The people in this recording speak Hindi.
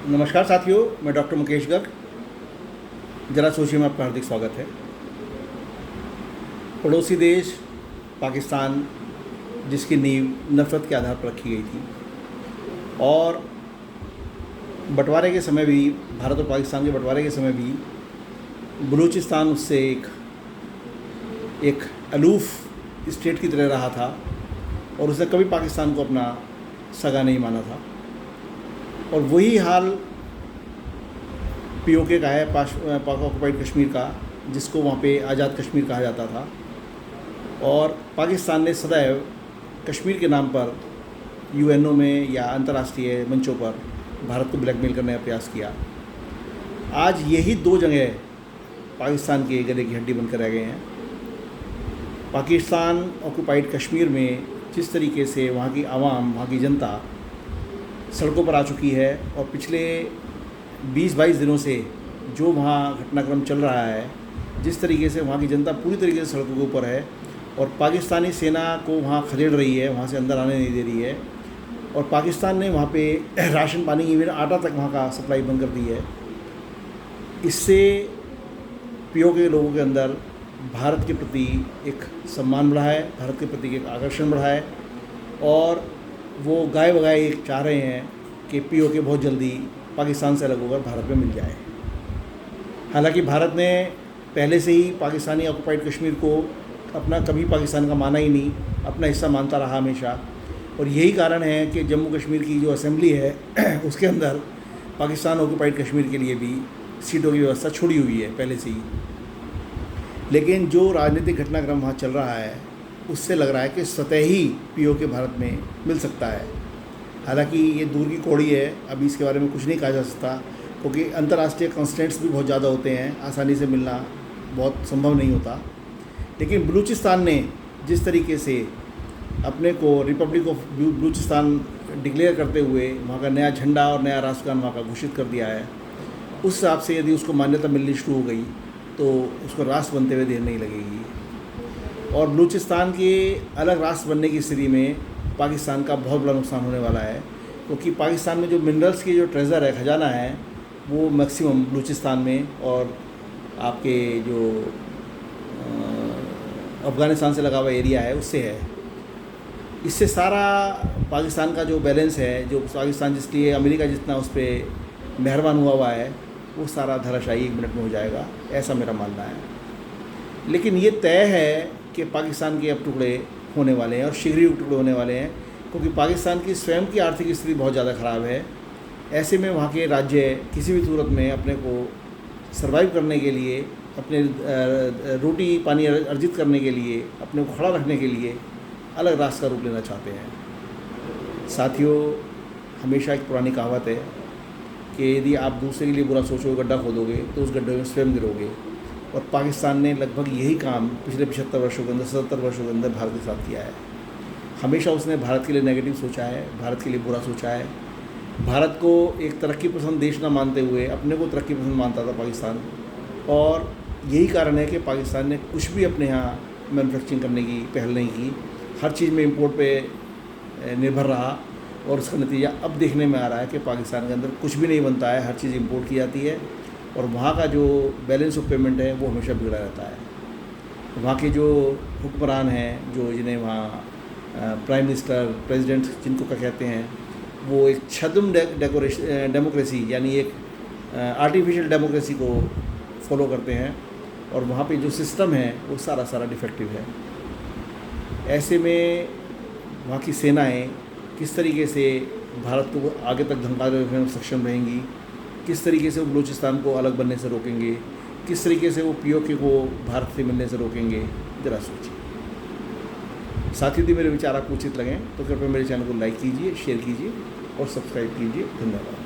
नमस्कार साथियों, मैं डॉक्टर मुकेश गर्ग। जरा सोचिए में आपका हार्दिक स्वागत है। पड़ोसी देश पाकिस्तान, जिसकी नींव नफ़रत के आधार पर रखी गई थी, और बंटवारे के समय भी, भारत और पाकिस्तान के बंटवारे के समय भी बलूचिस्तान उससे एक अलूफ स्टेट की तरह रहा था और उसने कभी पाकिस्तान को अपना सगा नहीं माना था। और वही हाल पीओके का है, पाक ऑक्युपाइड कश्मीर का, जिसको वहाँ पे आज़ाद कश्मीर कहा जाता था। और पाकिस्तान ने सदैव कश्मीर के नाम पर यूएनओ में या अंतर्राष्ट्रीय मंचों पर भारत को ब्लैकमेल करने का प्रयास किया। आज यही दो जगह पाकिस्तान के गले की हड्डी बनकर रह गए हैं। पाकिस्तान ऑक्युपाइड कश्मीर में जिस तरीके से वहाँ की आवाम, वहाँ की जनता सड़कों पर आ चुकी है, और पिछले 20-22 दिनों से जो वहाँ घटनाक्रम चल रहा है, जिस तरीके से वहाँ की जनता पूरी तरीके से सड़कों के ऊपर है और पाकिस्तानी सेना को वहाँ खदेड़ रही है, वहाँ से अंदर आने नहीं दे रही है, और पाकिस्तान ने वहाँ पे राशन पानी, इवन आटा तक वहाँ का सप्लाई बंद कर दी है। इससे पीओके के लोगों के अंदर भारत के प्रति एक सम्मान बढ़ा है, भारत के प्रति एक आकर्षण बढ़ा है, और वो गाय बगाए चाह रहे हैं कि पीओके बहुत जल्दी पाकिस्तान से अलग होकर भारत में मिल जाए। हालांकि भारत ने पहले से ही पाकिस्तानी ऑक्युपाइड कश्मीर को अपना, कभी पाकिस्तान का माना ही नहीं, अपना हिस्सा मानता रहा हमेशा। और यही कारण है कि जम्मू कश्मीर की जो असेंबली है उसके अंदर पाकिस्तान ऑक्युपाइड कश्मीर के लिए भी सीटों की व्यवस्था छोड़ी हुई है पहले से ही। लेकिन जो राजनीतिक घटनाक्रम वहाँ चल रहा है, उससे लग रहा है कि सतही पीओके भारत में मिल सकता है। हालांकि ये दूर की कौड़ी है, अभी इसके बारे में कुछ नहीं कहा जा सकता, क्योंकि अंतर्राष्ट्रीय कंस्ट्रेंट्स भी बहुत ज़्यादा होते हैं, आसानी से मिलना बहुत संभव नहीं होता। लेकिन बलूचिस्तान ने जिस तरीके से अपने को रिपब्लिक ऑफ बलूचिस्तान डिक्लेयर करते हुए वहाँ का नया झंडा और नया राष्ट्रगान वहाँ का घोषित कर दिया है, उस हिसाब से यदि उसको मान्यता मिलनी शुरू हो गई तो उसको राष्ट्र बनते हुए देर नहीं लगेगी। और बलूचिस्तान के अलग राष्ट्र बनने की स्थिति में पाकिस्तान का बहुत बड़ा नुकसान होने वाला है, क्योंकि पाकिस्तान में जो मिनरल्स की जो ट्रेज़र है, खजाना है, वो मैक्सिमम बलूचिस्तान में और आपके जो अफ़गानिस्तान से लगा हुआ एरिया है उससे है। इससे सारा पाकिस्तान का जो बैलेंस है, जो पाकिस्तान जिसके लिए अमेरिका जितना उस पर मेहरबान हुआ है, वो सारा धराशायी 1 मिनट में हो जाएगा, ऐसा मेरा मानना है। लेकिन ये तय है कि पाकिस्तान के अब टुकड़े होने वाले हैं और शीघ्र ही टुकड़े होने वाले हैं, क्योंकि पाकिस्तान की स्वयं की आर्थिक स्थिति बहुत ज़्यादा ख़राब है। ऐसे में वहाँ के राज्य किसी भी सूरत में अपने को सर्वाइव करने के लिए, अपने रोटी पानी अर्जित करने के लिए, अपने को खड़ा रखने के लिए अलग रास्ता का रूप लेना चाहते हैं। साथियों, हमेशा एक पुरानी कहावत है कि यदि आप दूसरे के लिए बुरा सोचोगे, गड्ढा खोदोगे, तो उस गड्ढे में स्वयं गिरोगे। और पाकिस्तान ने लगभग यही काम पिछले 75 वर्षों के अंदर, 77 वर्षों के अंदर भारत के साथ किया है। हमेशा उसने भारत के लिए नेगेटिव सोचा है, भारत के लिए बुरा सोचा है। भारत को एक तरक्की पसंद देश ना मानते हुए अपने को तरक्की पसंद मानता था पाकिस्तान, और यही कारण है कि पाकिस्तान ने कुछ भी अपने यहाँ मैन्युफैक्चरिंग करने की पहल नहीं की, हर चीज़ में इम्पोर्ट पे निर्भर रहा। और उसका नतीजा अब देखने में आ रहा है कि पाकिस्तान के अंदर कुछ भी नहीं बनता है, हर चीज़ इम्पोर्ट की जाती है, और वहाँ का जो बैलेंस ऑफ पेमेंट है वो हमेशा बिगड़ा रहता है। वहाँ के जो हुक्मरान हैं, जो जिन्हें वहाँ प्राइम मिनिस्टर, प्रेसिडेंट जिनको क्या कहते हैं, वो एक छद्म डेमोक्रेसी, यानी एक आर्टिफिशियल डेमोक्रेसी को फॉलो करते हैं, और वहाँ पे जो सिस्टम है वो सारा डिफेक्टिव है। ऐसे में वहाँ की सेनाएं किस तरीके से भारत को आगे तक धमकाने रखने में सक्षम रहेंगी, किस तरीके से वो बलूचिस्तान को अलग बनने से रोकेंगे, किस तरीके से वो पीओके को भारत से मिलने से रोकेंगे, ज़रा सोचिए। साथ ही मेरे विचार आपको उचित लगें तो कृपया मेरे चैनल को लाइक कीजिए, शेयर कीजिए और सब्सक्राइब कीजिए। धन्यवाद।